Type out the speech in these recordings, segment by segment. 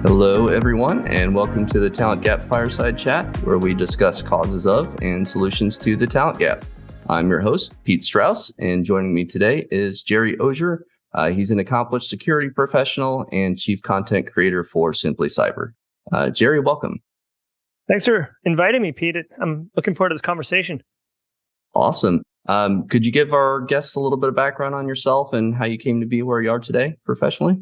Hello, everyone, and welcome to the Talent Gap Fireside Chat, where we discuss causes of and solutions to the talent gap. I'm your host, Pete Strauss, and joining me today is Gerald Auger. He's an accomplished security professional and chief content creator for Simply Cyber. Jerry, welcome. Thanks for inviting me, Pete. I'm looking forward to this conversation. Awesome. Could you give our guests a little bit of background on yourself and how you came to be where you are today professionally?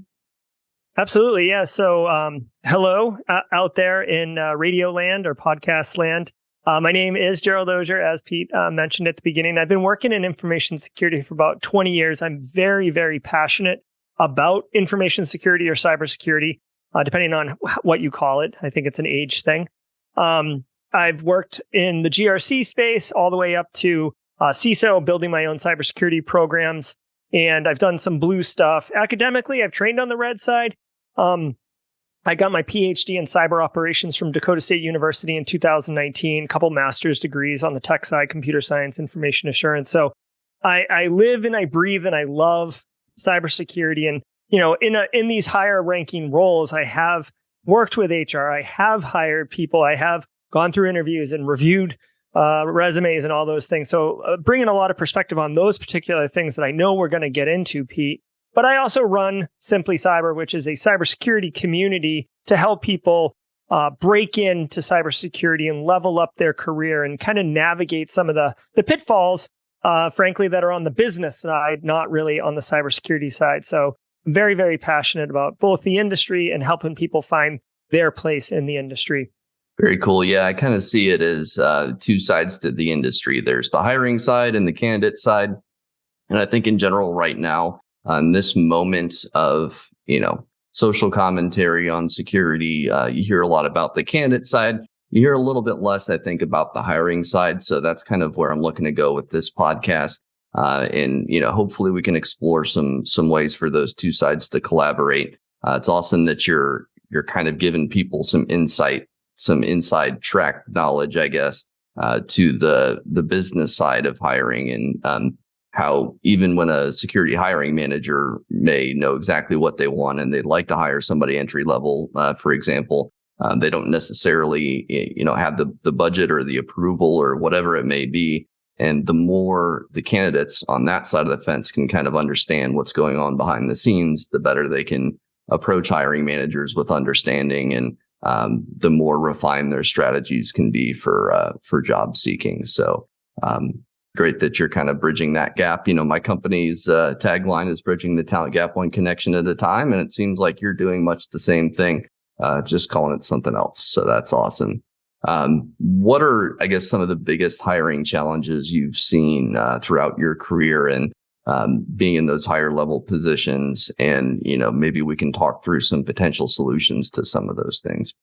Absolutely. Yeah. So hello out there in radio land or podcast land. My name is Gerald Auger, as Pete mentioned at the beginning. I've been working in information security for about 20 years. I'm very, very passionate about information security or cybersecurity, depending on what you call it. I think it's an age thing. I've worked in the GRC space all the way up to CISO, building my own cybersecurity programs. And I've done some blue stuff. Academically, I've trained on the red side. I got my PhD in cyber operations from Dakota State University in 2019, a couple master's degrees on the tech side, computer science, information assurance. So I live and I breathe and I love cybersecurity. And, you know, in these higher ranking roles, I have worked with HR. I have hired people. I have gone through interviews and reviewed resumes and all those things. So bringing a lot of perspective on those particular things that I know we're going to get into, Pete. But I also run Simply Cyber, which is a cybersecurity community to help people break into cybersecurity and level up their career and kind of navigate some of the pitfalls, frankly, that are on the business side, not really on the cybersecurity side. So I'm very, very passionate about both the industry and helping people find their place in the industry. Very cool. Yeah, I kind of see it as two sides to the industry. There's the hiring side and the candidate side. And I think in general right now, this moment of, social commentary on security, you hear a lot about the candidate side. You hear a little bit less, I think, about the hiring side. So that's kind of where I'm looking to go with this podcast. And hopefully we can explore some ways for those two sides to collaborate. It's awesome that you're kind of giving people some insight, some inside track knowledge, I guess, to the business side of hiring and how even when a security hiring manager may know exactly what they want and they'd like to hire somebody entry level, for example, they don't necessarily, have the budget or the approval or whatever it may be. And the more the candidates on that side of the fence can kind of understand what's going on behind the scenes, the better they can approach hiring managers with understanding, and the more refined their strategies can be for job seeking. So great that you're kind of bridging that gap. My company's tagline is bridging the talent gap one connection at a time. And it seems like you're doing much the same thing, just calling it something else. So that's awesome. What are, I guess, some of the biggest hiring challenges you've seen throughout your career and being in those higher level positions? And, maybe we can talk through some potential solutions to some of those things.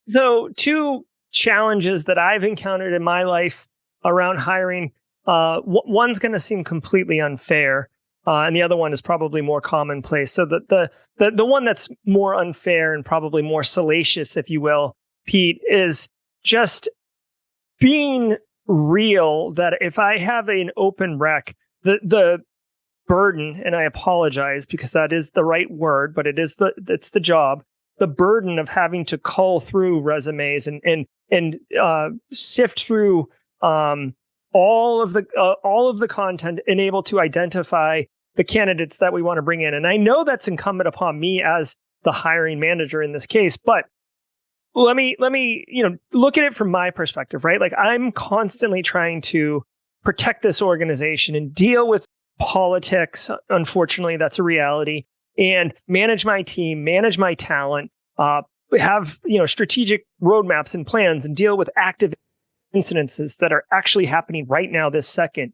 So two challenges that I've encountered in my life around hiring, one's going to seem completely unfair, and the other one is probably more commonplace. So the one that's more unfair and probably more salacious, if you will, Pete, is just being real that if I have an open rec, the burden, and I apologize because that is the right word, but it's the job, the burden of having to cull through resumes and sift through all of the content and able to identify the candidates that we want to bring in. And I know that's incumbent upon me as the hiring manager in this case, but let me, look at it from my perspective, right? Like I'm constantly trying to protect this organization and deal with politics. Unfortunately, that's a reality, and manage my team, manage my talent, have, strategic roadmaps and plans and deal with active incidences that are actually happening right now this second.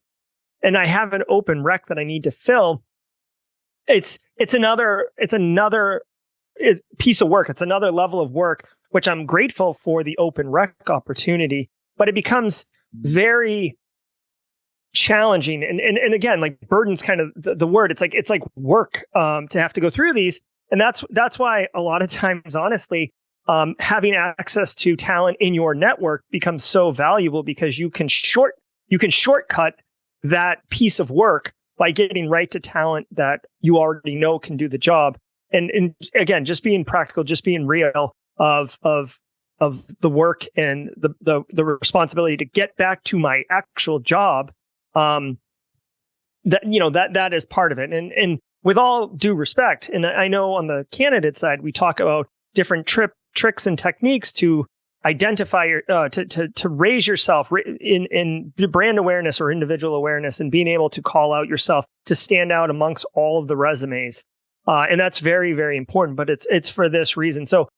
And I have an open rec that I need to fill. It's another piece of work. It's another level of work, which I'm grateful for the open rec opportunity, but it becomes very challenging. And again, like burden's kind of the word. It's like work to have to go through these. And that's why a lot of times, honestly, having access to talent in your network becomes so valuable, because you can shortcut that piece of work by getting right to talent that you already know can do the job. and again, just being practical, just being real of the work and the responsibility to get back to my actual job. That is part of it. And with all due respect, and I know on the candidate side, we talk about different tricks and techniques to identify your to raise yourself in the brand awareness or individual awareness, and being able to call out yourself to stand out amongst all of the resumes. And that's very, very important, but it's for this reason. So,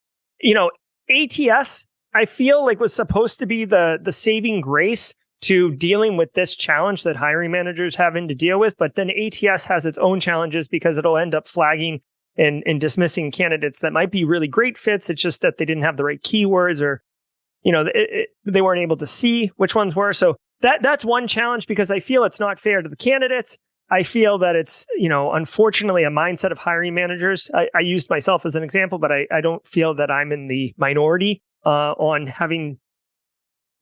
ATS, I feel like, was supposed to be the saving grace to dealing with this challenge that hiring managers having to deal with. But then ATS has its own challenges because it'll end up flagging and dismissing candidates that might be really great fits. It's just that they didn't have the right keywords, or, they weren't able to see which ones were. So that's one challenge, because I feel it's not fair to the candidates. I feel that it's, unfortunately, a mindset of hiring managers. I used myself as an example, but I don't feel that I'm in the minority on having,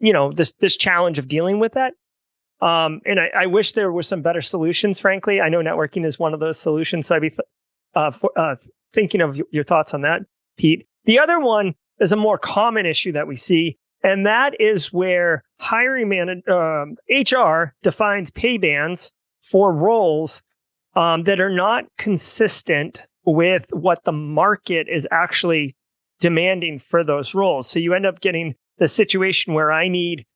this challenge of dealing with that. And I wish there were some better solutions, frankly. I know networking is one of those solutions. So I'd be thinking of your thoughts on that, Pete. The other one is a more common issue that we see, and that is where HR defines pay bands for roles that are not consistent with what the market is actually demanding for those roles. So you end up getting the situation where I need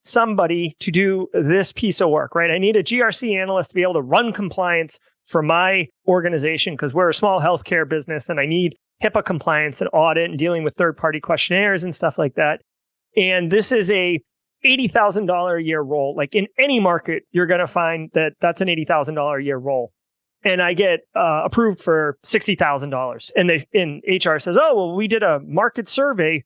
somebody to do this piece of work, right? I need a GRC analyst to be able to run compliance for my organization, because we're a small healthcare business, and I need HIPAA compliance and audit and dealing with third-party questionnaires and stuff like that. And this is a $80,000 a year role. Like, in any market, you're going to find that that's an $80,000 a year role. And I get approved for $60,000. And HR says, oh, well, we did a market survey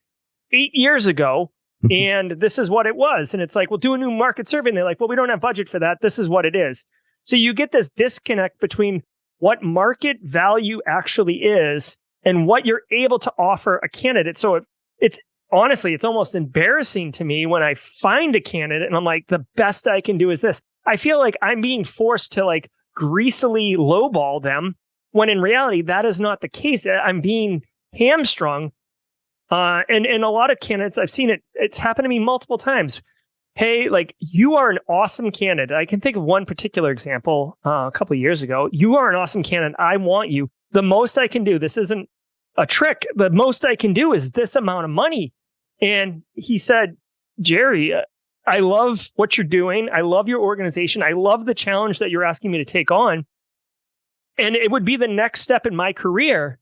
8 years ago, and this is what it was. And it's like, well, do a new market survey. And they're like, well, we don't have budget for that. This is what it is. So you get this disconnect between what market value actually is and what you're able to offer a candidate. So it's honestly, it's almost embarrassing to me when I find a candidate and I'm like, the best I can do is this. I feel like I'm being forced to like greasily lowball them, when in reality, that is not the case. I'm being hamstrung. And a lot of candidates, I've seen it. It's happened to me multiple times. Hey, like, you are an awesome candidate. I can think of one particular example a couple of years ago. You are an awesome candidate. I want you. The most I can do, this isn't a trick, the most I can do is this amount of money. And he said, Jerry, I love what you're doing. I love your organization. I love the challenge that you're asking me to take on. And it would be the next step in my career.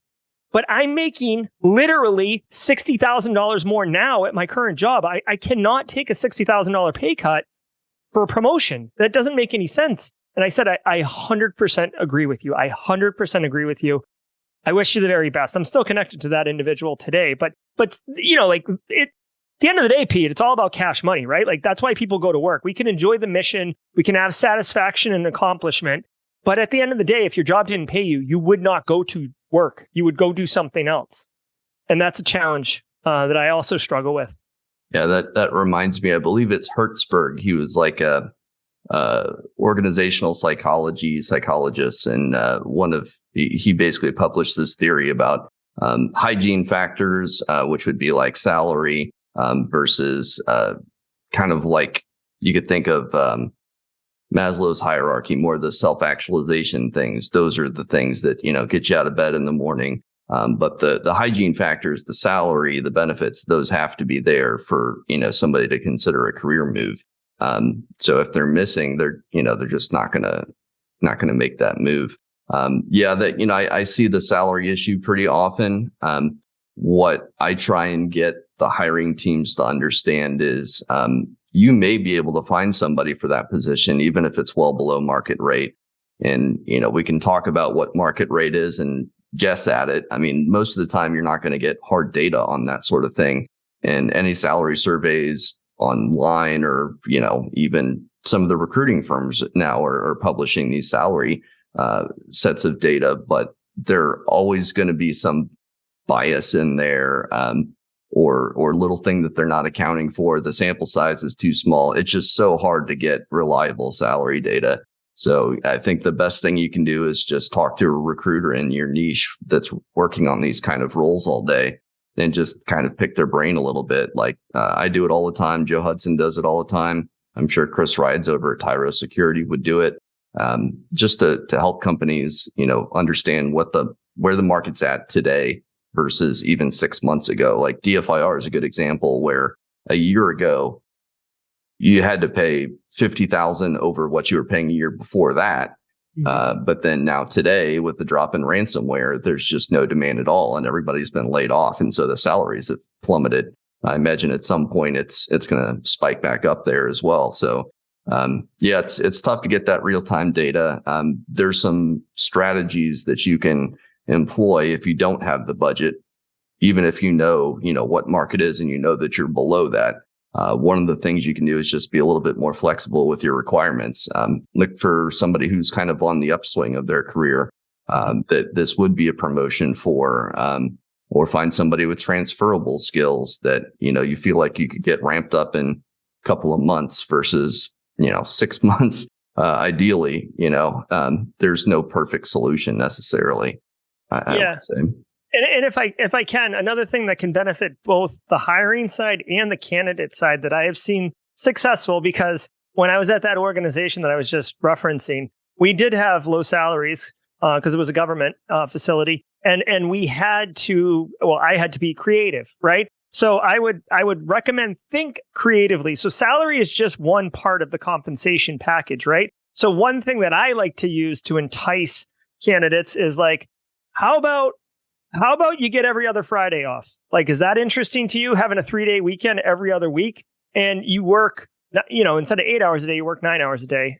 But I'm making literally $60,000 more now at my current job. I cannot take a $60,000 pay cut for a promotion. That doesn't make any sense. And I said, I 100% agree with you. I 100% agree with you. I wish you the very best. I'm still connected to that individual today. But at the end of the day, Pete, it's all about cash money, right? Like, that's why people go to work. We can enjoy the mission. We can have satisfaction and accomplishment. But at the end of the day, if your job didn't pay you, you would not go to work. You would go do something else. And that's a challenge that I also struggle with. Yeah, that reminds me, I believe it's Hertzberg. He was like a organizational psychologist. And he basically published this theory about hygiene factors, which would be like salary versus kind of like, you could think of Maslow's hierarchy, more the self-actualization things. Those are the things that, get you out of bed in the morning. But the hygiene factors, the salary, the benefits, those have to be there for, somebody to consider a career move. So if they're missing, they're just not gonna make that move. I see the salary issue pretty often. What I try and get the hiring teams to understand is, you may be able to find somebody for that position, even if it's well below market rate. And, we can talk about what market rate is and guess at it. I mean, most of the time, you're not going to get hard data on that sort of thing. And any salary surveys online, or, even some of the recruiting firms now are publishing these salary sets of data, but there are always going to be some bias in there. Or little thing that they're not accounting for. The sample size is too small. It's just so hard to get reliable salary data. So I think the best thing you can do is just talk to a recruiter in your niche that's working on these kind of roles all day and just kind of pick their brain a little bit. Like I do it all the time. Joe Hudson does it all the time. I'm sure Chris Rides over at Tyro Security would do it, just to help companies, understand where the market's at today versus even 6 months ago. Like DFIR is a good example where a year ago, you had to pay $50,000 over what you were paying a year before that. But then now today, with the drop in ransomware, there's just no demand at all, and everybody's been laid off, and so the salaries have plummeted. I imagine at some point it's going to spike back up there as well. So it's tough to get that real time data. There's some strategies that you can employ if you don't have the budget, even if you know what market is and you know that you're below that. One of the things you can do is just be a little bit more flexible with your requirements. Look for somebody who's kind of on the upswing of their career, that this would be a promotion for, or find somebody with transferable skills that, you feel like you could get ramped up in a couple of months versus, 6 months. Ideally, there's no perfect solution necessarily. I would say. And if I can, another thing that can benefit both the hiring side and the candidate side that I have seen successful, because when I was at that organization that I was just referencing, we did have low salaries because it was a government facility, and we had to. Well, I had to be creative, right? So I would recommend think creatively. So salary is just one part of the compensation package, right? So one thing that I like to use to entice candidates is like, how about you get every other Friday off? Like, is that interesting to you, having a 3-day weekend every other week, and you work, instead of 8 hours a day, you work 9 hours a day,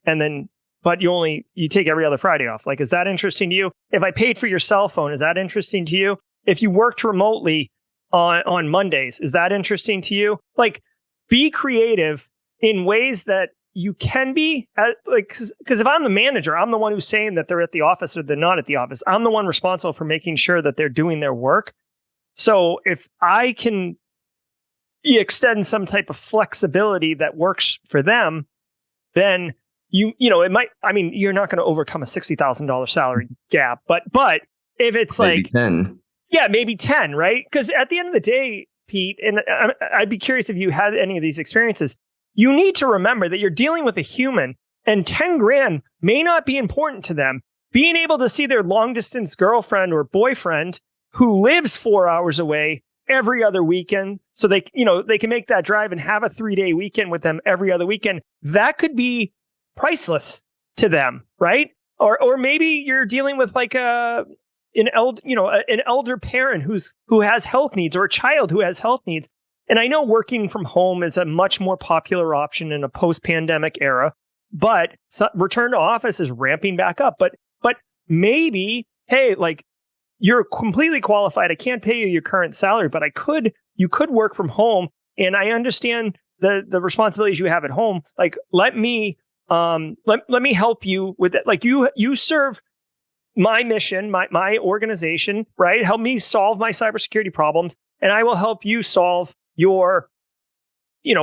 but you take every other Friday off. Like, is that interesting to you? If I paid for your cell phone, is that interesting to you? If you worked remotely on Mondays, is that interesting to you? Like, be creative in ways that you can be, because if I'm the manager, I'm the one who's saying that they're at the office or they're not at the office. I'm the one responsible for making sure that they're doing their work. So if I can extend some type of flexibility that works for them, then it might. I mean, you're not going to overcome a $60,000 salary gap, but if it's maybe like 10, maybe 10, right? Because at the end of the day, Pete, and I'd be curious if you had any of these experiences. You need to remember that you're dealing with a human, and 10 grand may not be important to them. Being able to see their long distance girlfriend or boyfriend who lives 4 hours away every other weekend, so they can make that drive and have a 3-day weekend with them every other weekend. That could be priceless to them, right? Or maybe you're dealing with like an elder parent who has health needs, or a child who has health needs. And I know working from home is a much more popular option in a post-pandemic era, but return to office is ramping back up. But maybe, hey, like, you're completely qualified. I can't pay you your current salary, but you could work from home. And I understand the responsibilities you have at home. Like, let me help you with it. Like, you serve my mission, my organization, right? Help me solve my cybersecurity problems, and I will help you solve your,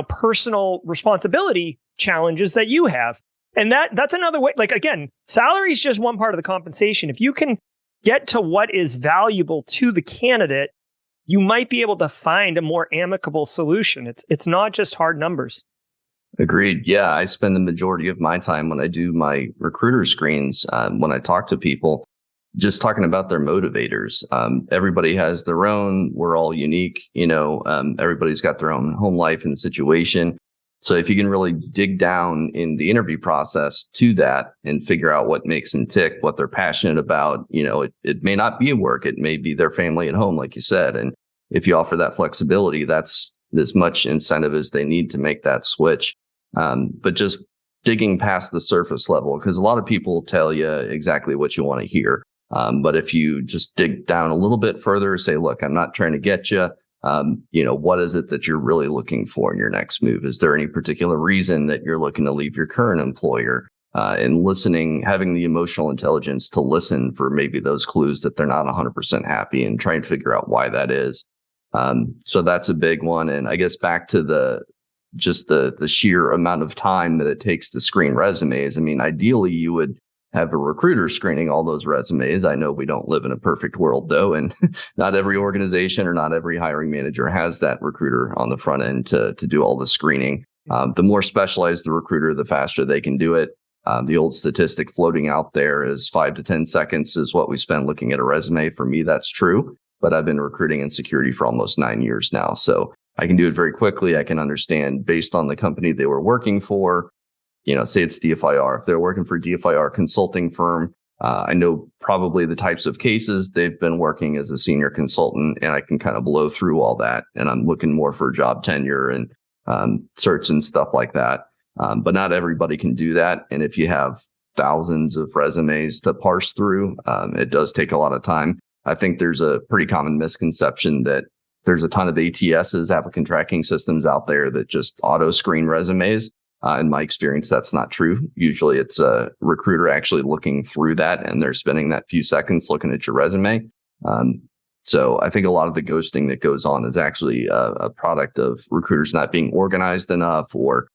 personal responsibility challenges that you have. And that's another way. Like, again, salary is just one part of the compensation. If you can get to what is valuable to the candidate, you might be able to find a more amicable solution. It's not just hard numbers. Agreed. Yeah, I spend the majority of my time when I do my recruiter screens, when I talk to people, just talking about their motivators. Everybody has their own. We're all unique. Everybody's got their own home life and situation. So if you can really dig down in the interview process to that and figure out what makes them tick, what they're passionate about, it may not be work. It may be their family at home, like you said. And if you offer that flexibility, that's as much incentive as they need to make that switch. But just digging past the surface level, because a lot of people tell you exactly what you want to hear. But if you just dig down a little bit further, say, look, I'm not trying to get you. What is it that you're really looking for in your next move? Is there any particular reason that you're looking to leave your current employer? And listening, having the emotional intelligence to listen for maybe those clues that they're not 100% happy, and try and figure out why that is. So that's a big one. And I guess back to the just the sheer amount of time that it takes to screen resumes. I mean, ideally, you would have a recruiter screening all those resumes. I know we don't live in a perfect world, though, and not every organization or not every hiring manager has that recruiter on the front end to do all the screening. The more specialized the recruiter, the faster they can do it. The old statistic floating out there is 5 to 10 seconds is what we spend looking at a resume. For me, that's true, but I've been recruiting in security for almost 9 years now. So I can do it very quickly. I can understand based on the company they were working for, say it's DFIR. If they're working for a DFIR consulting firm, I know probably the types of cases they've been working as a senior consultant, and I can kind of blow through all that. And I'm looking more for job tenure and search and stuff like that. But not everybody can do that. And if you have thousands of resumes to parse through, it does take a lot of time. I think there's a pretty common misconception that there's a ton of ATSs, applicant tracking systems out there that just auto screen resumes. In my experience, that's not true. Usually it's a recruiter actually looking through that, and they're spending that few seconds looking at your resume. So I think a lot of the ghosting that goes on is actually a product of recruiters not being organized enough, or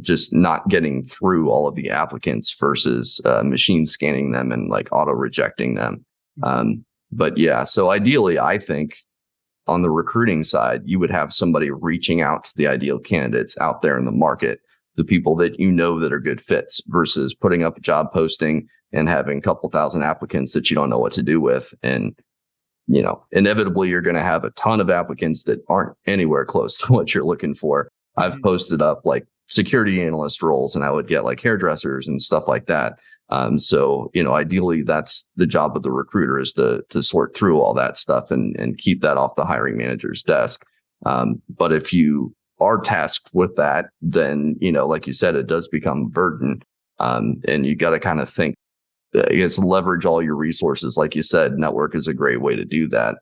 just not getting through all of the applicants versus machine scanning them and like auto rejecting them. But yeah, so ideally, I think on the recruiting side, you would have somebody reaching out to the ideal candidates out there in the market, the people that that are good fits, versus putting up a job posting and having a couple thousand applicants that you don't know what to do with. And, inevitably, you're going to have a ton of applicants that aren't anywhere close to what you're looking for. I've posted up like security analyst roles, and I would get like hairdressers and stuff like that. So, ideally, that's the job of the recruiter, is to sort through all that stuff and keep that off the hiring manager's desk. But if you are tasked with that, then, like you said, it does become a burden. And you got to kind of think, I guess, leverage all your resources. Like you said, network is a great way to do that.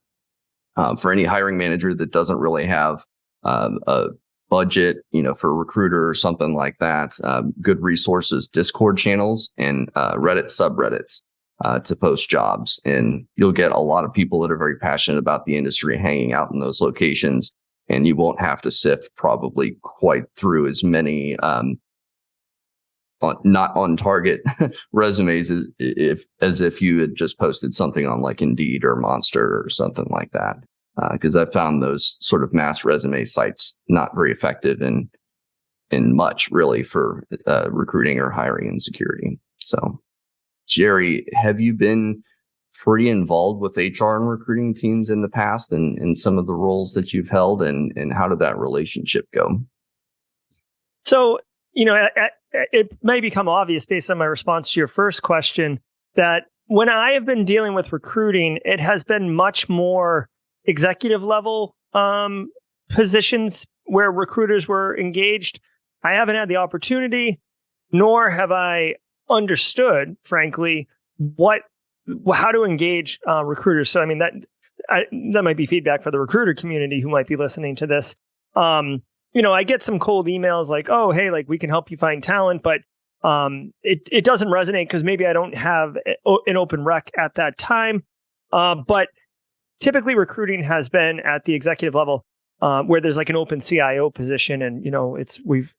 For any hiring manager that doesn't really have a budget, for a recruiter or something like that, good resources, Discord channels and Reddit subreddits to post jobs. And you'll get a lot of people that are very passionate about the industry hanging out in those locations. And you won't have to sift probably quite through as many not on target resumes as if you had just posted something on like Indeed or Monster or something like that. Because I've found those sort of mass resume sites not very effective in much really for recruiting or hiring in security. So, Jerry, have you been pretty involved with HR and recruiting teams in the past, and in some of the roles that you've held, and how did that relationship go? So, it may become obvious based on my response to your first question that when I have been dealing with recruiting, it has been much more executive level positions where recruiters were engaged. I haven't had the opportunity, nor have I understood, frankly, how to engage recruiters. So, I mean, that might be feedback for the recruiter community who might be listening to this. I get some cold emails like, oh, hey, like we can help you find talent, but it doesn't resonate because maybe I don't have an open rec at that time. But typically recruiting has been at the executive level where there's like an open CIO position, and we've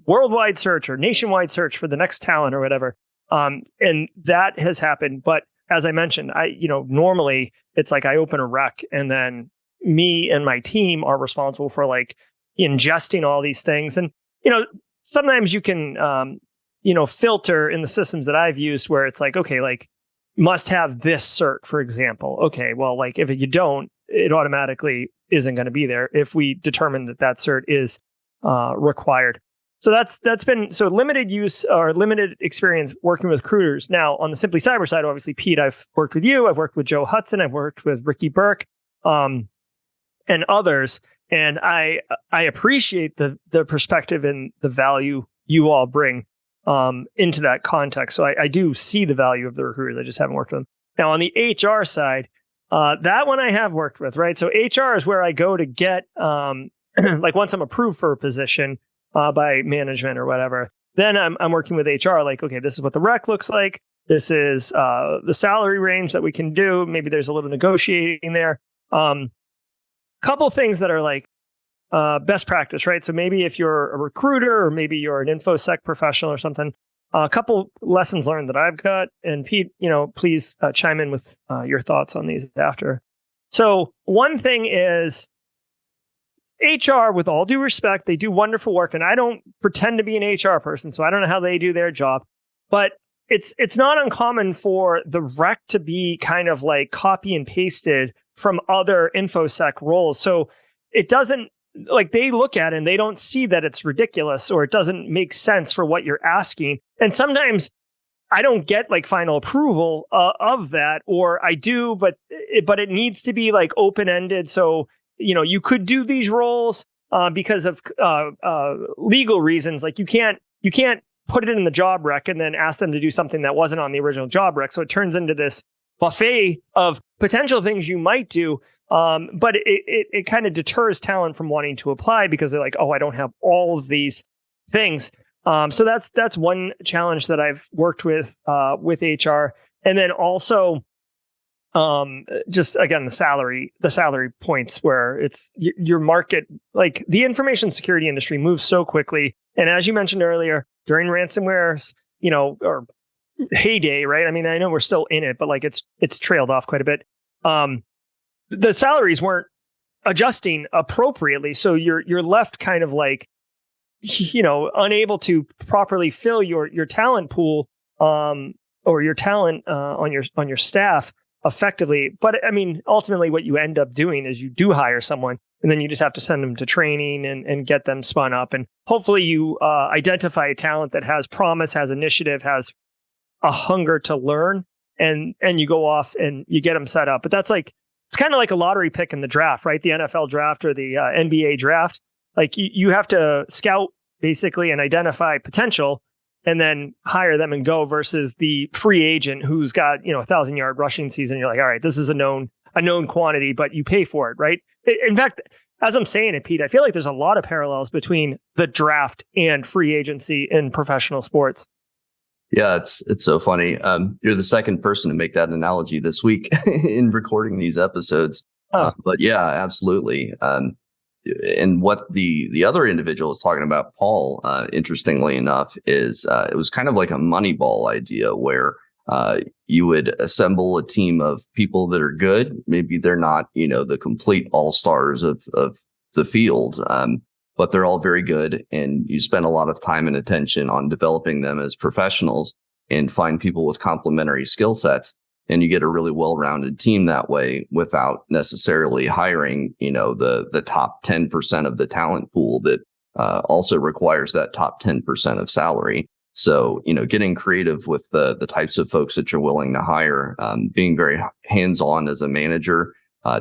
worldwide search or nationwide search for the next talent or whatever. And that has happened. But as I mentioned, normally it's like I open a rec and then me and my team are responsible for like ingesting all these things. And, sometimes you can, filter in the systems that I've used where it's like, okay, like must have this cert, for example. Okay, well, like if you don't, it automatically isn't going to be there if we determine that cert is required. So that's been limited use or limited experience working with recruiters. Now on the Simply Cyber side, obviously, Pete, I've worked with you, I've worked with Joe Hudson, I've worked with Ricky Burke, and others, and I appreciate the perspective and the value you all bring into that context. So I do see the value of the recruiters. I just haven't worked with them. Now on the HR side, that one I have worked with, right? So HR is where I go to get like once I'm approved for a position by management or whatever, then I'm working with HR. Like, okay, this is what the rec looks like. This is the salary range that we can do. Maybe there's a little negotiating there. Couple things that are like best practice, right? So maybe if you're a recruiter or maybe you're an InfoSec professional or something, a couple lessons learned that I've got. And Pete, please chime in with your thoughts on these after. So one thing is HR, with all due respect, they do wonderful work. And I don't pretend to be an HR person, so I don't know how they do their job. But it's not uncommon for the rec to be kind of like copy and pasted from other InfoSec roles. So it doesn't, like, they look at it and they don't see that it's ridiculous or it doesn't make sense for what you're asking. And sometimes I don't get like final approval of that, or I do, but it needs to be like open-ended. So, you could do these roles because of legal reasons. Like you can't put it in the job rec and then ask them to do something that wasn't on the original job rec. So it turns into this buffet of potential things you might do. But it kind of deters talent from wanting to apply because they're like, oh, I don't have all of these things. So that's one challenge that I've worked with HR. And then also, just again, the salary points where it's your market, like the information security industry moves so quickly. And as you mentioned earlier, during ransomware's, or heyday, right? I mean, I know we're still in it, but like it's trailed off quite a bit. The salaries weren't adjusting appropriately. So you're left kind of like, unable to properly fill your talent pool, or your talent, on your staff effectively. But I mean, ultimately what you end up doing is you do hire someone and then you just have to send them to training and get them spun up. And hopefully you identify a talent that has promise, has initiative, has a hunger to learn, and you go off and you get them set up. But that's like, it's kind of like a lottery pick in the draft, right? The NFL draft or the NBA draft. Like you have to scout basically and identify potential and then hire them and go, versus the free agent who's got, 1,000-yard rushing season. You're like, all right, this is a known quantity, but you pay for it, right? In fact, as I'm saying it, Pete, I feel like there's a lot of parallels between the draft and free agency in professional sports. Yeah, it's so funny. You're the second person to make that analogy this week in recording these episodes. Oh. But yeah, absolutely. And what the other individual was talking about, Paul, interestingly enough, is it was kind of like a Moneyball idea where you would assemble a team of people that are good. Maybe they're not, the complete all-stars of the field, but they're all very good. And you spend a lot of time and attention on developing them as professionals and find people with complementary skill sets. And you get a really well-rounded team that way without necessarily hiring, the top 10% of the talent pool that also requires that top 10% of salary. So, getting creative with the types of folks that you're willing to hire, being very hands-on as a manager,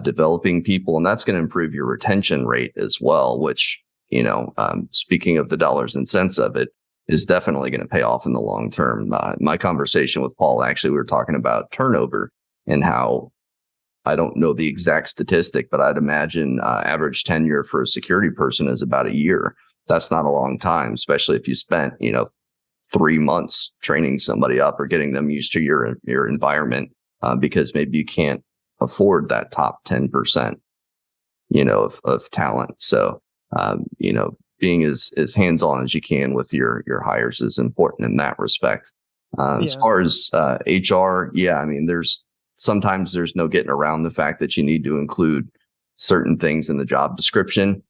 developing people, and that's going to improve your retention rate as well, which, speaking of the dollars and cents of it, is definitely going to pay off in the long term. My conversation with Paul, actually, we were talking about turnover and how, I don't know the exact statistic, but I'd imagine average tenure for a security person is about a year. That's not a long time, especially if you spent, 3 months training somebody up or getting them used to your environment, because maybe you can't afford that top 10%, of talent. So, being as hands-on as you can with your hires is important in that respect. As far as HR, I mean, sometimes there's no getting around the fact that you need to include certain things in the job description.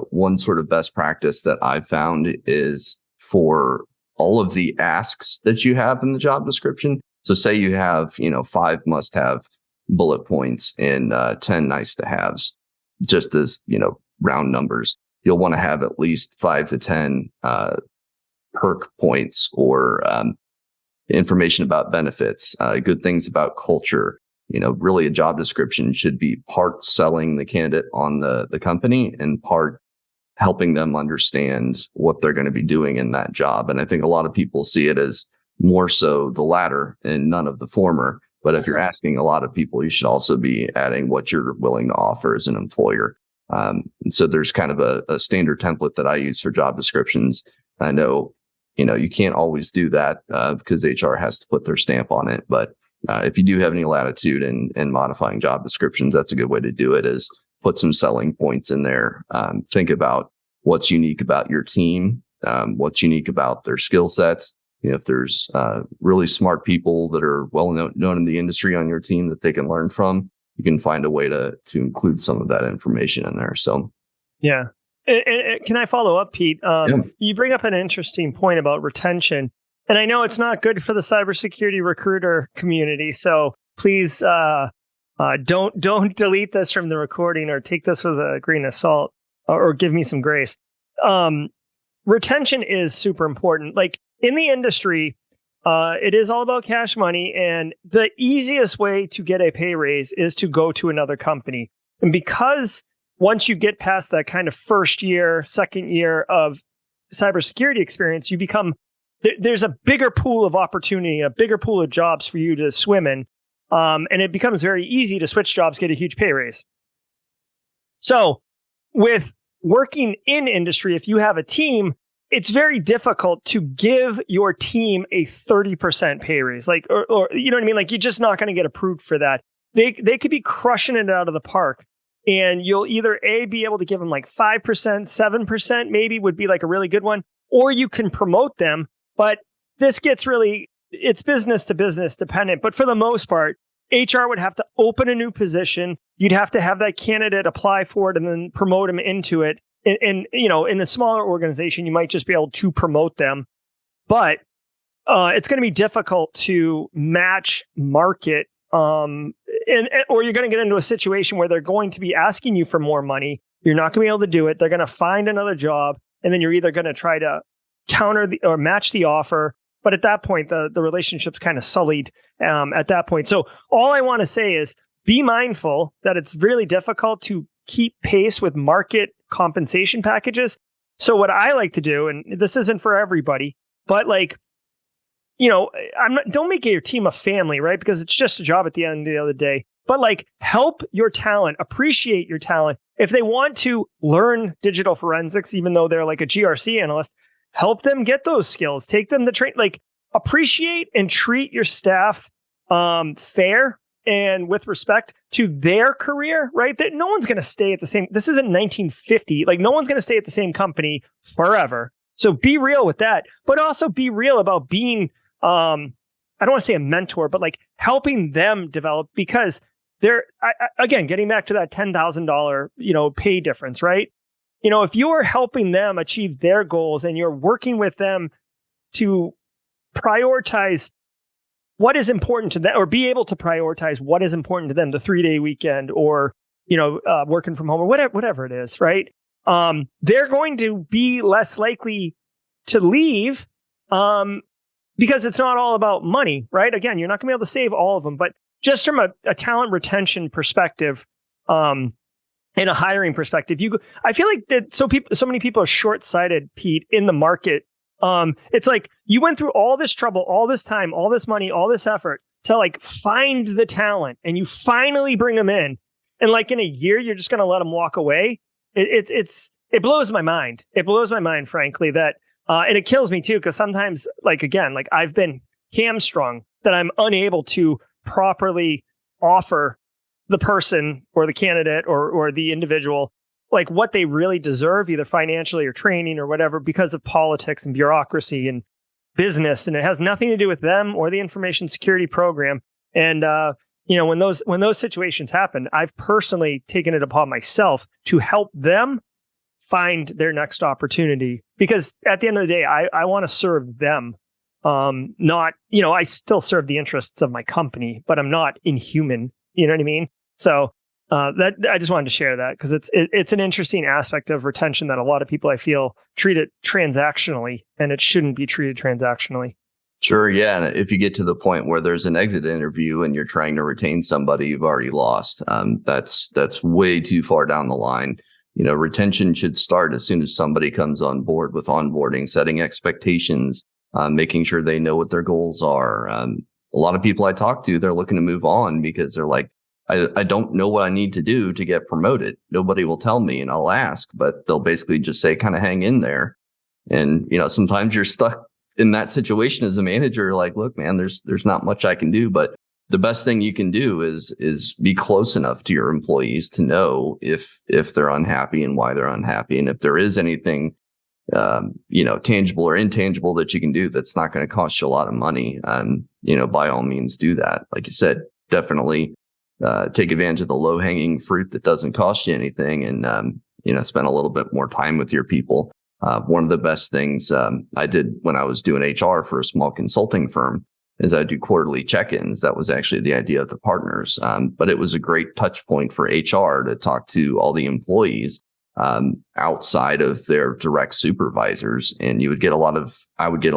One sort of best practice that I've found is for all of the asks that you have in the job description. So say you have, 5 must-have bullet points and 10 nice-to-haves, just as, round numbers. You'll want to have at least 5 to 10 perk points or information about benefits, good things about culture. Really a job description should be part selling the candidate on the company and part helping them understand what they're going to be doing in that job. And I think a lot of people see it as more so the latter and none of the former. But if you're asking a lot of people, you should also be adding what you're willing to offer as an employer. And so there's kind of a standard template that I use for job descriptions. I know, you can't always do that because HR has to put their stamp on it. But if you do have any latitude in modifying job descriptions, that's a good way to do it, is put some selling points in there. Think about what's unique about your team, what's unique about their skill sets. If there's really smart people that are well known in the industry on your team that they can learn from, you can find a way to include some of that information in there. So, yeah. And can I follow up, Pete? Yeah. You bring up an interesting point about retention, and I know it's not good for the cybersecurity recruiter community. So please don't delete this from the recording or take this with a grain of salt or give me some grace. Retention is super important. Like in the industry, it is all about cash money, and the easiest way to get a pay raise is to go to another company. And because once you get past that kind of first year, second year of cybersecurity experience, you become, there's a bigger pool of opportunity, a bigger pool of jobs for you to swim in. And it becomes very easy to switch jobs, get a huge pay raise. So with working in industry, if you have a team, it's very difficult to give your team a 30% pay raise. Like, or you know what I mean? Like, you're just not going to get approved for that. They could be crushing it out of the park. And you'll either be able to give them like 5%, 7% maybe would be like a really good one, or you can promote them. But this gets really, it's business to business dependent. But for the most part, HR would have to open a new position. You'd have to have that candidate apply for it and then promote them into it. And in a smaller organization, you might just be able to promote them. But it's going to be difficult to match market. Or you're going to get into a situation where they're going to be asking you for more money. You're not going to be able to do it. They're going to find another job, and then you're either going to try to counter or match the offer. But at that point, the relationship's kind of sullied at that point. So all I want to say is be mindful that it's really difficult to keep pace with market compensation packages. So what I like to do, and this isn't for everybody, but like, don't make your team a family, right? Because it's just a job at the end of the day. But like, help your talent, appreciate your talent. If they want to learn digital forensics, even though they're like a GRC analyst, help them get those skills. Take them to train. Like, appreciate and treat your staff fair and with respect to their career, right? That no one's going to stay at the same. This isn't 1950. Like, no one's going to stay at the same company forever. So be real with that, but also be real about being. I don't want to say a mentor, but like helping them develop, because they're, again, getting back to that $10,000, pay difference, right? If you're helping them achieve their goals and you're working with them to prioritize what is important to them, or be able to prioritize what is important to them, the 3-day weekend or, working from home or whatever it is, right? They're going to be less likely to leave, because it's not all about money, right? Again, you're not going to be able to save all of them, but just from a talent retention perspective, and a hiring perspective, I feel like that so many people are short-sighted, Pete, in the market. It's like you went through all this trouble, all this time, all this money, all this effort to like find the talent, and you finally bring them in, and like in a year, you're just going to let them walk away. It blows my mind. It blows my mind, frankly, that. And it kills me too, because sometimes, like, again, like I've been hamstrung that I'm unable to properly offer the person or the candidate or the individual like what they really deserve, either financially or training or whatever, because of politics and bureaucracy and business. And it has nothing to do with them or the information security program. And, when those situations happen, I've personally taken it upon myself to help them find their next opportunity, because at the end of the day, I want to serve them. Not, I still serve the interests of my company, but I'm not inhuman. You know what I mean? So that I just wanted to share that, because it's an interesting aspect of retention that a lot of people, I feel, treat it transactionally, and it shouldn't be treated transactionally. Sure. Yeah. And if you get to the point where there's an exit interview and you're trying to retain somebody you've already lost, that's way too far down the line. Retention should start as soon as somebody comes on board with onboarding, setting expectations, making sure they know what their goals are. A lot of people I talk to, they're looking to move on because they're like, I don't know what I need to do to get promoted. Nobody will tell me, and I'll ask, but they'll basically just say, kind of hang in there. And, sometimes you're stuck in that situation as a manager. Like, look, man, there's not much I can do, but the best thing you can do is be close enough to your employees to know if they're unhappy and why they're unhappy, and if there is anything tangible or intangible that you can do that's not going to cost you a lot of money. By all means, do that. Like you said, definitely take advantage of the low hanging fruit that doesn't cost you anything, and spend a little bit more time with your people. One of the best things I did when I was doing HR for a small consulting firm is I do quarterly check-ins. That was actually the idea of the partners, but it was a great touch point for HR to talk to all the employees outside of their direct supervisors, and I would get a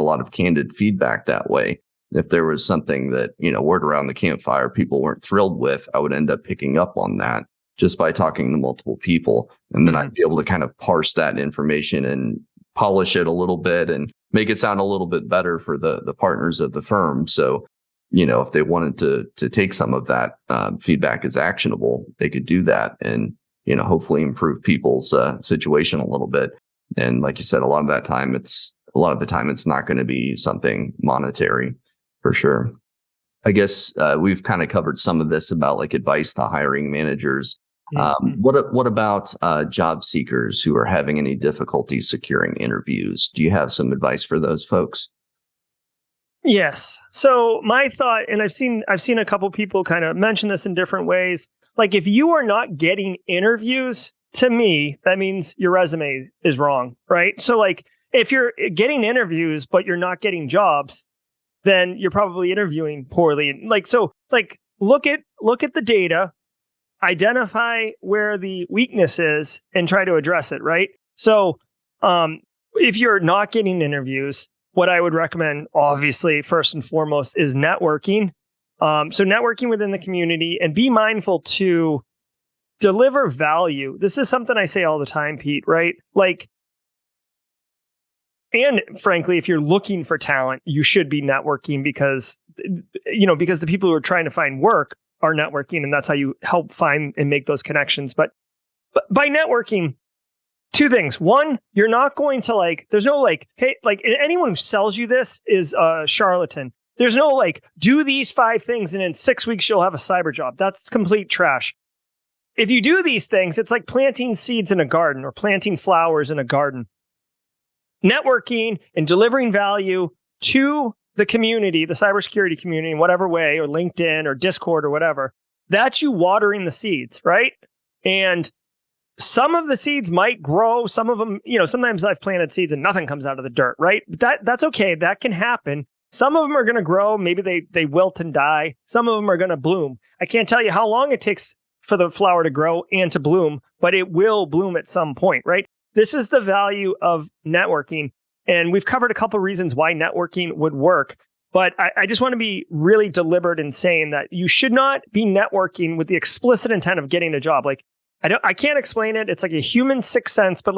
lot of candid feedback that way. If there was something that, word around the campfire people weren't thrilled with, I would end up picking up on that just by talking to multiple people. And then I'd be able to kind of parse that information and polish it a little bit and make it sound a little bit better for the partners of the firm. So, if they wanted to take some of that feedback as actionable, they could do that and, hopefully improve people's situation a little bit. And like you said, a lot of the time it's not going to be something monetary. For sure. I guess we've kind of covered some of this about like advice to hiring managers. What about job seekers who are having any difficulty securing interviews? Do you have some advice for those folks? Yes. So my thought, and I've seen a couple people kind of mention this in different ways. Like if you are not getting interviews, to me, that means your resume is wrong, right? So like if you're getting interviews but you're not getting jobs, then you're probably interviewing poorly. Look at the data, identify where the weakness is, and try to address it, right? So if you're not getting interviews, what I would recommend, obviously, first and foremost, is networking. So networking within the community, and be mindful to deliver value. This is something I say all the time, Pete, right? And frankly, if you're looking for talent, you should be networking because the people who are trying to find work are networking, and that's how you help find and make those connections. But by networking, two things. One, you're not going to there's no hey, anyone who sells you this is a charlatan. There's no do these 5 things and in 6 weeks you'll have a cyber job. That's complete trash. If you do these things, it's like planting seeds in a garden or planting flowers in a garden. Networking and delivering value to the community, the cybersecurity community in whatever way, or LinkedIn or Discord or whatever, that's you watering the seeds, right? And some of the seeds might grow. Some of them, sometimes I've planted seeds and nothing comes out of the dirt, right? But that's okay. That can happen. Some of them are going to grow. Maybe they wilt and die. Some of them are going to bloom. I can't tell you how long it takes for the flower to grow and to bloom, but it will bloom at some point, right? This is the value of networking. And we've covered a couple of reasons why networking would work. But I just want to be really deliberate in saying that you should not be networking with the explicit intent of getting a job. I can't explain it. It's like a human sixth sense, but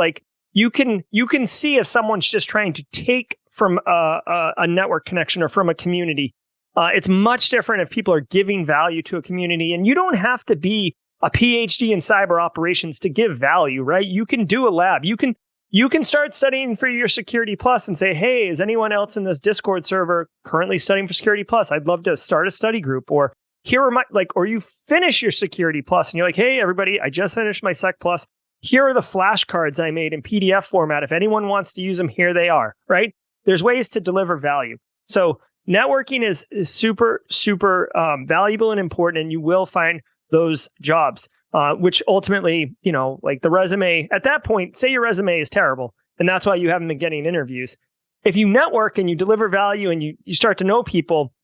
you can see if someone's just trying to take from a network connection or from a community. It's much different if people are giving value to a community, and you don't have to be a PhD in cyber operations to give value, right? You can do a lab. You can start studying for your Security Plus and say, hey, is anyone else in this Discord server currently studying for Security Plus? I'd love to start a study group. Or here are or you finish your Security Plus and you're like, hey, everybody, I just finished my Sec Plus. Here are the flashcards I made in PDF format. If anyone wants to use them, here they are, right? There's ways to deliver value. So networking is super, super valuable and important, and you will find those jobs, which ultimately, the resume at that point, say your resume is terrible, and that's why you haven't been getting interviews. If you network and you deliver value and you start to know people,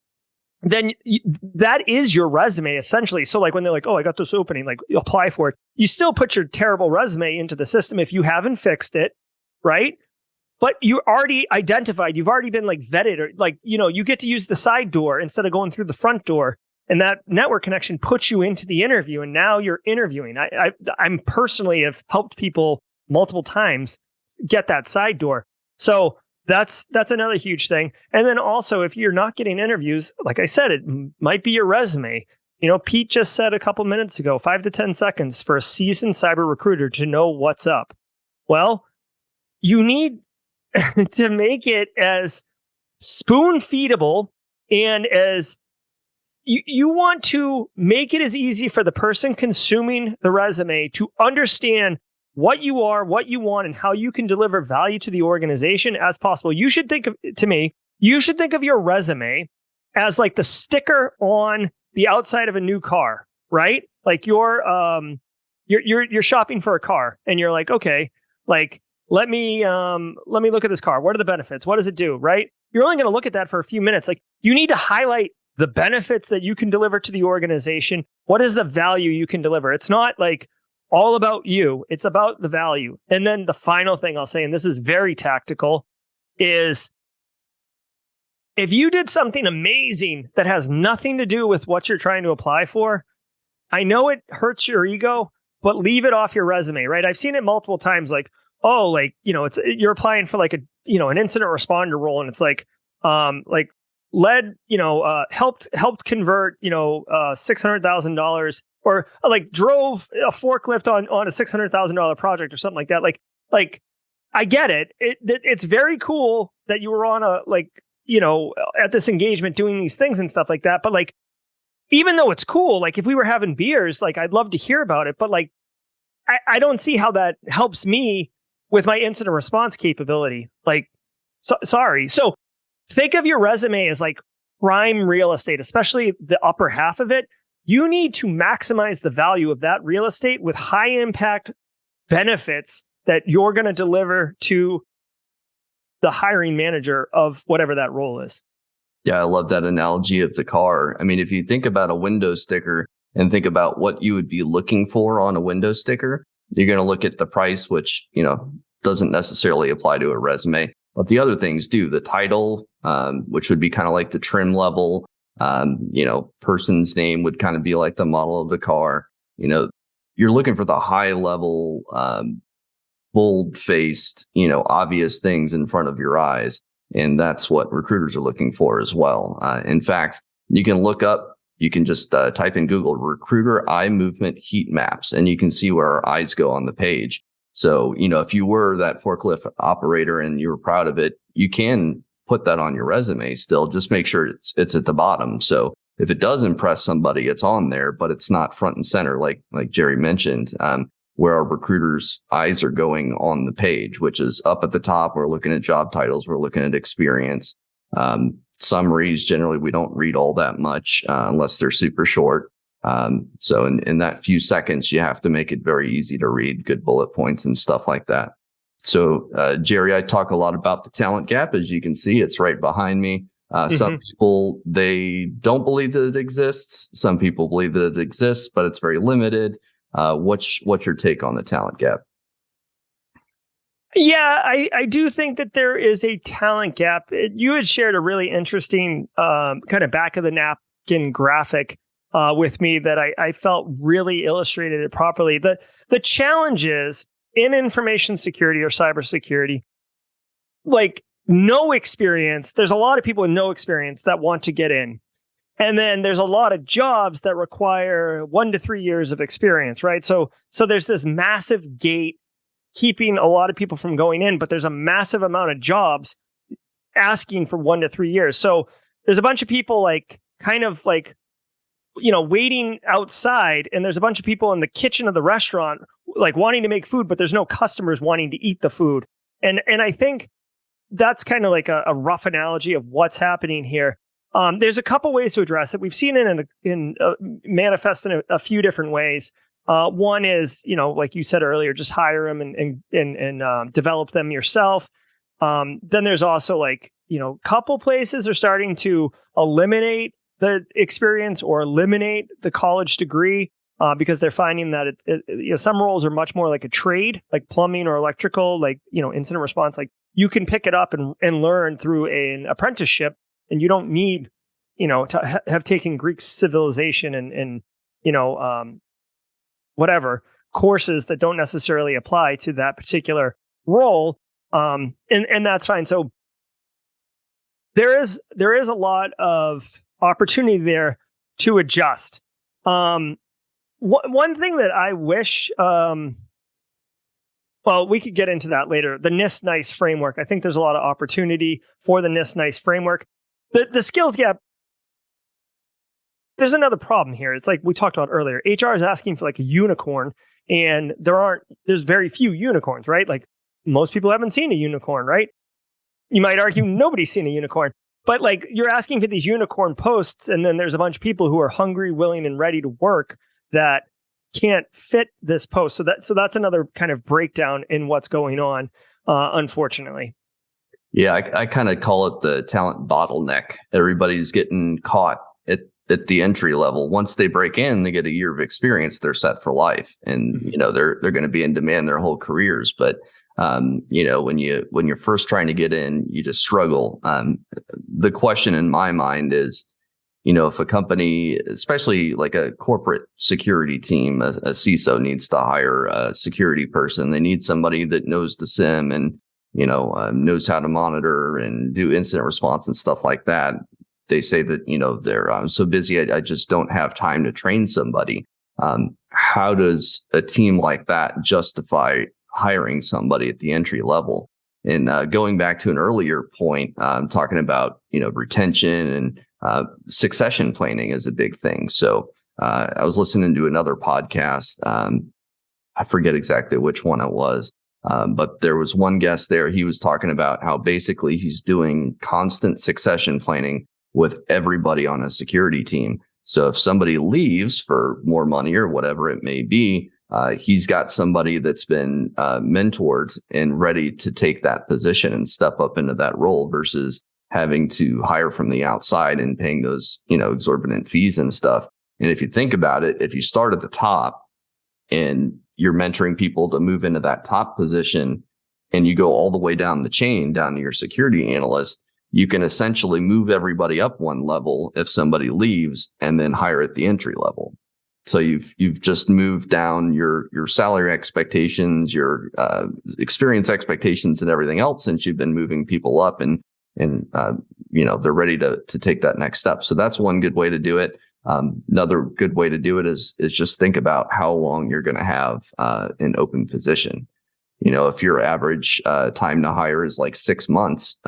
then that is your resume essentially. So when they're like, oh, I got this opening, you apply for it. You still put your terrible resume into the system if you haven't fixed it, right? But you already identified, you've already been vetted, or you get to use the side door instead of going through the front door. And that network connection puts you into the interview, and now you're interviewing. I'm personally have helped people multiple times get that side door. So that's another huge thing. And then also, if you're not getting interviews, like I said, it might be your resume. Pete just said a couple minutes ago, 5 to 10 seconds for a seasoned cyber recruiter to know what's up. Well, you need to make it as spoon feedable and as you want to make it as easy for the person consuming the resume to understand what you are, what you want, and how you can deliver value to the organization as possible. You should think of your resume as like the sticker on the outside of a new car, right? Like you're shopping for a car and you're like, okay, like let me look at this car. What are the benefits? What does it do? Right? You're only going to look at that for a few minutes. Like you need to highlight the benefits that you can deliver to the organization. What is the value you can deliver? It's not like all about you. It's about the value. And then the final thing I'll say, and this is very tactical, is if you did something amazing that has nothing to do with what you're trying to apply for, I know it hurts your ego, but leave it off your resume, right? I've seen it multiple times, like, oh, like, you're applying for like an incident responder role, and it's like helped convert, $600,000, or like drove a forklift on a $600,000 project or something like that. Like I get it. It's very cool that you were on at this engagement doing these things and stuff like that. But like, even though it's cool, like if we were having beers, like I'd love to hear about it. But like, I don't see how that helps me with my incident response capability. Like, sorry. So think of your resume as like prime real estate, especially the upper half of it. You need to maximize the value of that real estate with high impact benefits that you're going to deliver to the hiring manager of whatever that role is. Yeah, I love that analogy of the car. I mean, if you think about a window sticker and think about what you would be looking for on a window sticker, you're going to look at the price, which, doesn't necessarily apply to a resume, but the other things do. The title, which would be kind of like the trim level, person's name would kind of be like the model of the car. You're looking for the high level, bold-faced, obvious things in front of your eyes. And that's what recruiters are looking for as well. In fact, you can just type in Google recruiter eye movement heat maps, and you can see where our eyes go on the page. So, if you were that forklift operator and you were proud of it, you can put that on your resume still. Just make sure it's at the bottom. So if it does impress somebody, it's on there, but it's not front and center, like Jerry mentioned. Where our recruiters' eyes are going on the page, which is up at the top. We're looking at job titles. We're looking at experience. Summaries, generally, we don't read all that much unless they're super short. So in that few seconds, you have to make it very easy to read, good bullet points and stuff like that. So, Jerry, I talk a lot about the talent gap. As you can see, it's right behind me. Some people, they don't believe that it exists. Some people believe that it exists, but it's very limited. What's your take on the talent gap? Yeah, I do think that there is a talent gap. You had shared a really interesting kind of back of the napkin graphic with me that I felt really illustrated it properly. The challenge is in information security or cybersecurity, like no experience. There's a lot of people with no experience that want to get in. And then there's a lot of jobs that require 1 to 3 years of experience, right? So there's this massive gate keeping a lot of people from going in, but there's a massive amount of jobs asking for 1 to 3 years. So there's a bunch of people waiting outside, and there's a bunch of people in the kitchen of the restaurant like wanting to make food, but there's no customers wanting to eat the food. And I think that's kind of like a rough analogy of what's happening here. There's a couple ways to address it. We've seen it manifest in a few different ways. One is, like you said earlier, just hire them and develop them yourself. Then there's also couple places are starting to eliminate the experience or eliminate the college degree because they're finding that some roles are much more like a trade, like plumbing or electrical, incident response. Like you can pick it up and learn through an apprenticeship. And you don't need, to have taken Greek civilization and whatever courses that don't necessarily apply to that particular role. And that's fine. So there is a lot of opportunity there to adjust. One thing that I wish, we could get into that later. The NIST-NICE framework. I think there's a lot of opportunity for the NIST-NICE framework. The skills gap, there's another problem here. It's like we talked about earlier. HR is asking for like a unicorn, and there's very few unicorns, right? Like most people haven't seen a unicorn, right? You might argue nobody's seen a unicorn, but like you're asking for these unicorn posts, and then there's a bunch of people who are hungry, willing, and ready to work that can't fit this post. So that's another kind of breakdown in what's going on, unfortunately. Yeah, I kind of call it the talent bottleneck. Everybody's getting caught at the entry level. Once they break in, they get a year of experience, they're set for life, and they're going to be in demand their whole careers. But when you're first trying to get in, you just struggle. The question in my mind is, if a company, especially like a corporate security team, a CISO needs to hire a security person, they need somebody that knows the SIM and knows how to monitor and do incident response and stuff like that. They say that, they're so busy, I just don't have time to train somebody. How does a team like that justify hiring somebody at the entry level? And going back to an earlier point, talking about, retention and succession planning is a big thing. So I was listening to another podcast. I forget exactly which one it was. But there was one guest there. He was talking about how basically he's doing constant succession planning with everybody on a security team. So if somebody leaves for more money or whatever it may be, he's got somebody that's been mentored and ready to take that position and step up into that role versus having to hire from the outside and paying those, exorbitant fees and stuff. And if you think about it, if you start at the top and you're mentoring people to move into that top position and you go all the way down the chain, down to your security analyst, you can essentially move everybody up one level if somebody leaves and then hire at the entry level. So you've just moved down your salary expectations, your experience expectations and everything else since you've been moving people up and they're ready to take that next step. So that's one good way to do it. Another good way to do it is just think about how long you're going to have an open position. If your average time to hire is like 6 months,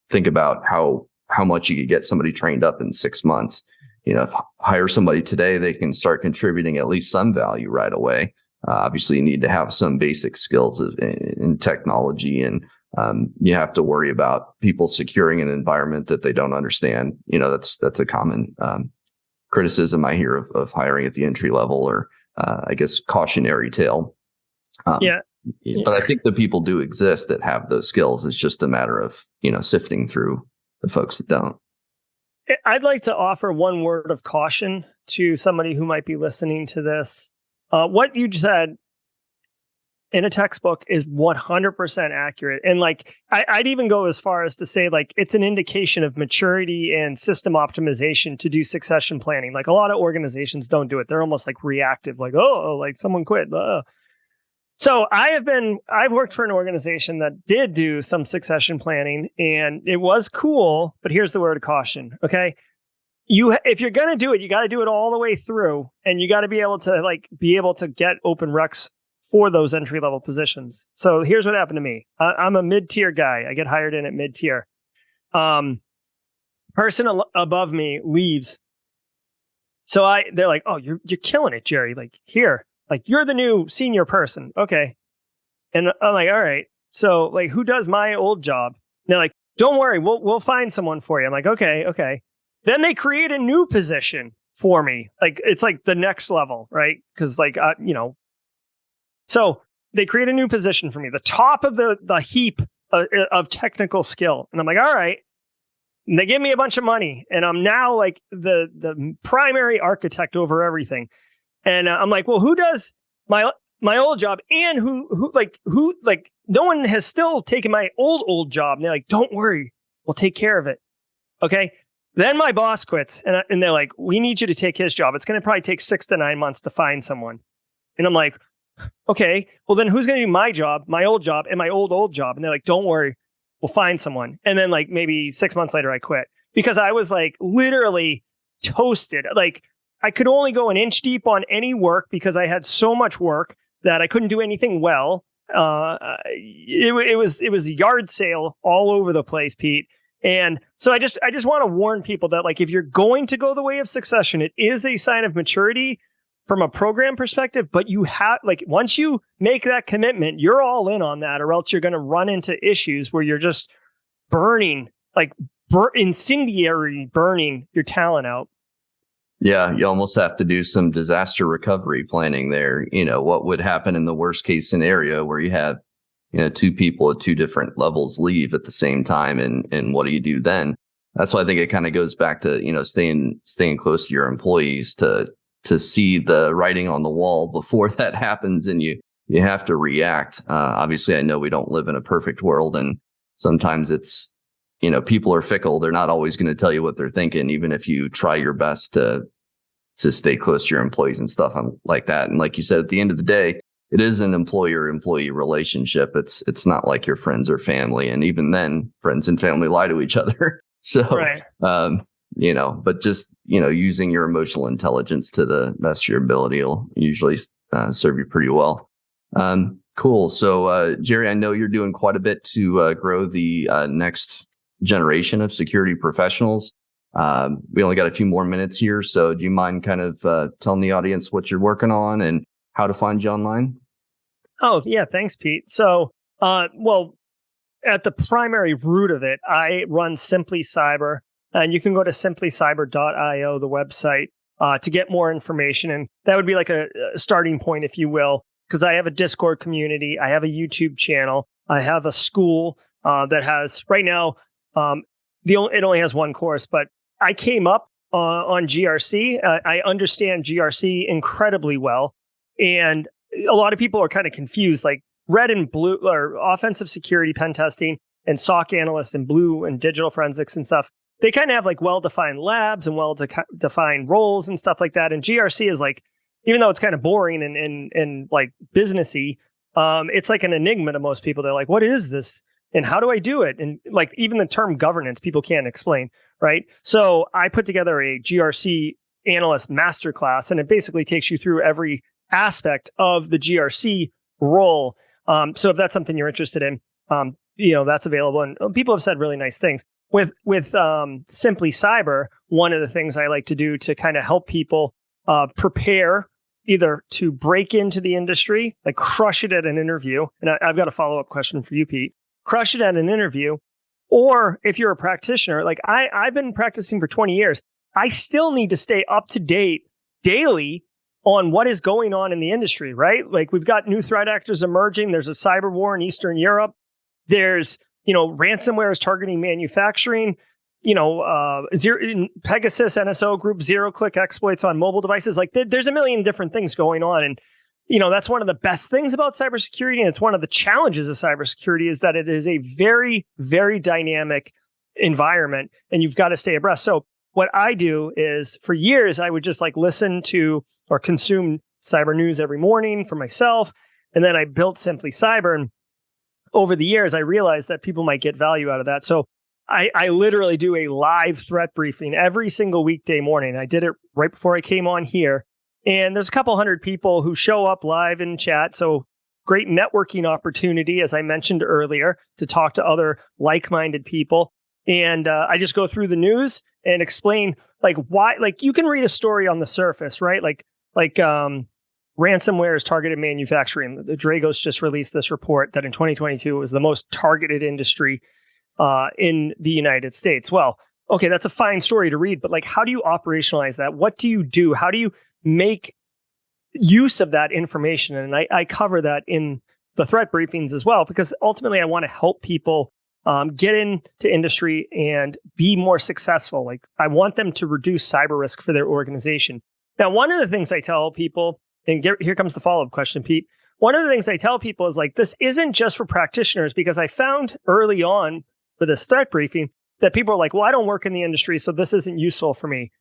think about how much you could get somebody trained up in 6 months. If hire somebody today, they can start contributing at least some value right away. Obviously, you need to have some basic skills in technology, and you have to worry about people securing an environment that they don't understand. That's a common criticism I hear of hiring at the entry level, or I guess cautionary tale. But I think the people do exist that have those skills. It's just a matter of, sifting through the folks that don't. I'd like to offer one word of caution to somebody who might be listening to this. What you said in a textbook is 100% accurate. And like, I'd even go as far as to say, like, it's an indication of maturity and system optimization to do succession planning. Like a lot of organizations don't do it. They're almost like reactive, like, oh, like someone quit. So I've worked for an organization that did do some succession planning, and it was cool, but here's the word of caution. Okay. If you're going to do it, you got to do it all the way through, and you got to be able to get open recs for those entry level positions. So here's what happened to me. I'm a mid-tier guy. I get hired in at mid-tier. Person above me leaves. So they're like, oh, you're killing it, Jerry. Like, here. Like, you're the new senior person. Okay. And I'm like, all right. So like, who does my old job? And they're like, don't worry. We'll find someone for you. I'm like, okay. Then they create a new position for me. Like, it's like the next level, right? Cause like, so they create a new position for me, the top of the heap of technical skill. And I'm like, all right. And they give me a bunch of money, and I'm now like the primary architect over everything. And I'm like, well, who does my old job, and who no one has still taken my old job. And they're like, don't worry, we'll take care of it. Okay. Then my boss quits, and they're like, we need you to take his job. It's going to probably take 6 to 9 months to find someone. And I'm like, okay, well then who's going to do my job, my old job, and my old job? And they're like, don't worry, we'll find someone. And then like maybe 6 months later, I quit because I was like literally toasted. Like, I could only go an inch deep on any work because I had so much work that I couldn't do anything well. It was a yard sale all over the place, Pete. And so I just want to warn people that like if you're going to go the way of succession, it is a sign of maturity from a program perspective, but you have like once you make that commitment, you're all in on that, or else you're going to run into issues where you're just burning, like incendiary burning your talent out. Yeah, you almost have to do some disaster recovery planning there. What would happen in the worst case scenario where you have, two people at two different levels leave at the same time, and what do you do then? That's why I think it kind of goes back to, staying close to your employees to see the writing on the wall before that happens, and you have to react. Obviously, I know we don't live in a perfect world, and sometimes it's, people are fickle. They're not always going to tell you what they're thinking, even if you try your best to stay close to your employees and stuff like that. And like you said, at the end of the day, it is an employer-employee relationship. It's not like your friends or family. And even then, friends and family lie to each other. So, right. But just, using your emotional intelligence to the best of your ability will usually serve you pretty well. Cool. So, Jerry, I know you're doing quite a bit to grow the next generation of security professionals. We only got a few more minutes here. So do you mind kind of telling the audience what you're working on and how to find you online? Oh, yeah. Thanks, Pete. So, well, at the primary root of it, I run Simply Cyber, and you can go to simplycyber.io, the website, to get more information. And that would be like a starting point, if you will, because I have a Discord community. I have a YouTube channel. I have a school that has right now, it only has one course, but I came up on GRC. I understand GRC incredibly well. And a lot of people are kind of confused, like red and blue or offensive security pen testing and SOC analyst and blue and digital forensics and stuff. They kind of have like well-defined labs and well-defined roles and stuff like that. And GRC is like, even though it's kind of boring and like businessy, it's like an enigma to most people. They're like, what is this? And how do I do it? And like even the term governance, people can't explain, right? So I put together a GRC analyst masterclass, and it basically takes you through every aspect of the GRC role. So if that's something you're interested in, that's available. And people have said really nice things. With Simply Cyber, one of the things I like to do to kind of help people prepare either to break into the industry, like crush it at an interview. And I've got a follow-up question for you, Pete. Crush it at an interview. Or if you're a practitioner, like I've been practicing for 20 years, I still need to stay up to date daily on what is going on in the industry, right? Like we've got new threat actors emerging. There's a cyber war in Eastern Europe. There's, ransomware is targeting manufacturing. Pegasus NSO group, zero-click exploits on mobile devices. Like there's a million different things going on. And, that's one of the best things about cybersecurity. And it's one of the challenges of cybersecurity is that it is a very, very dynamic environment and you've got to stay abreast. So what I do is for years, I would just like listen to or consume cyber news every morning for myself. And then I built Simply Cyber. And over the years, I realized that people might get value out of that. So I literally do a live threat briefing every single weekday morning. I did it right before I came on here. And there's a couple hundred people who show up live in chat. So great networking opportunity, as I mentioned earlier, to talk to other like-minded people. And I just go through the news and explain like why, like you can read a story on the surface, right? Like ransomware is targeted manufacturing. The Dragos just released this report that in 2022 it was the most targeted industry in the United States. Well, okay, that's a fine story to read, but like, how do you operationalize that? What do you do? How do you make use of that information? And I cover that in the threat briefings as well, because ultimately I want to help people get into industry and be more successful. Like I want them to reduce cyber risk for their organization. Now, one of the things I tell people, and here comes the follow-up question, Pete. One of the things I tell people is like, this isn't just for practitioners, because I found early on for this threat briefing that people are like, well, I don't work in the industry, so this isn't useful for me.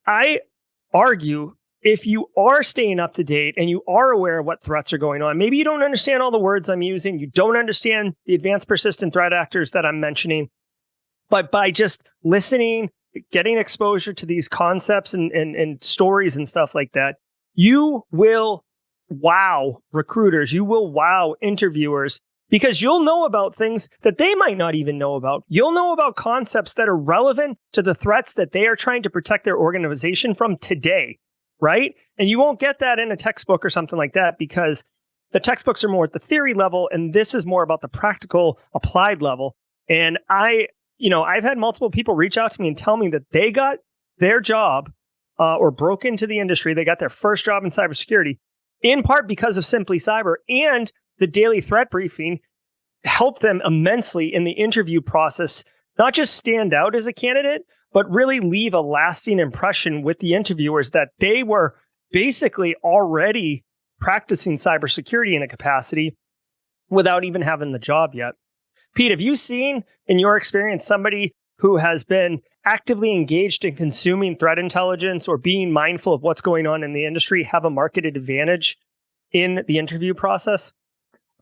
I argue if you are staying up to date and you are aware of what threats are going on, maybe you don't understand all the words I'm using, you don't understand the advanced persistent threat actors that I'm mentioning, but by just listening, getting exposure to these concepts and stories and stuff like that, you will wow recruiters, you will wow interviewers because you'll know about things that they might not even know about. You'll know about concepts that are relevant to the threats that they are trying to protect their organization from today, right? And you won't get that in a textbook or something like that, because the textbooks are more at the theory level, and this is more about the practical applied level. And I've had multiple people reach out to me and tell me that they got their job or broke into the industry. They got their first job in cybersecurity in part because of Simply Cyber, and the daily threat briefing helped them immensely in the interview process, not just stand out as a candidate, but really leave a lasting impression with the interviewers that they were basically already practicing cybersecurity in a capacity without even having the job yet. Pete, have you seen in your experience somebody who has been actively engaged in consuming threat intelligence or being mindful of what's going on in the industry have a marketed advantage in the interview process?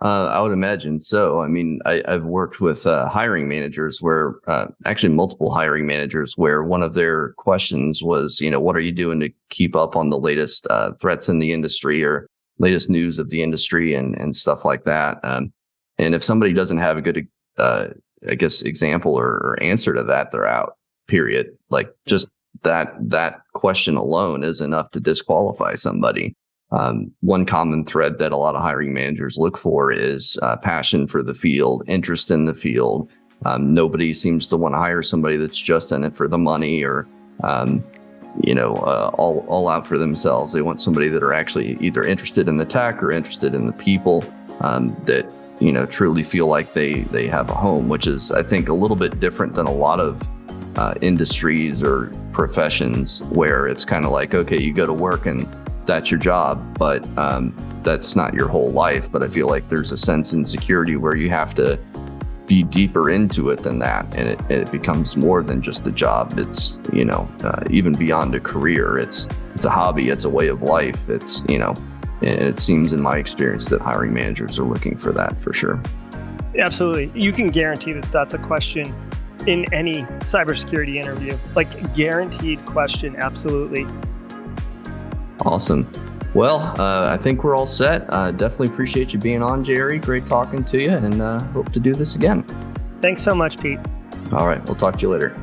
I would imagine so. I mean, I've worked with hiring managers where actually multiple hiring managers where one of their questions was, what are you doing to keep up on the latest threats in the industry or latest news of the industry and stuff like that. And if somebody doesn't have a good, example or answer to that, they're out, period. Like just that question alone is enough to disqualify somebody. One common thread that a lot of hiring managers look for is passion for the field, interest in the field. Nobody seems to want to hire somebody that's just in it for the money or, all out for themselves. They want somebody that are actually either interested in the tech or interested in the people that, truly feel like they have a home, which is, I think, a little bit different than a lot of industries or professions where it's kind of like, okay, you go to work and that's your job, but that's not your whole life. But I feel like there's a sense in security where you have to be deeper into it than that. And it becomes more than just a job. It's, even beyond a career, it's a hobby, it's a way of life. It's, it seems in my experience that hiring managers are looking for that for sure. Absolutely. You can guarantee that that's a question in any cybersecurity interview, like guaranteed question. Absolutely. Awesome. Well, I think we're all set. Definitely appreciate you being on, Jerry. Great talking to you, and hope to do this again. Thanks so much, Pete. All right. We'll talk to you later.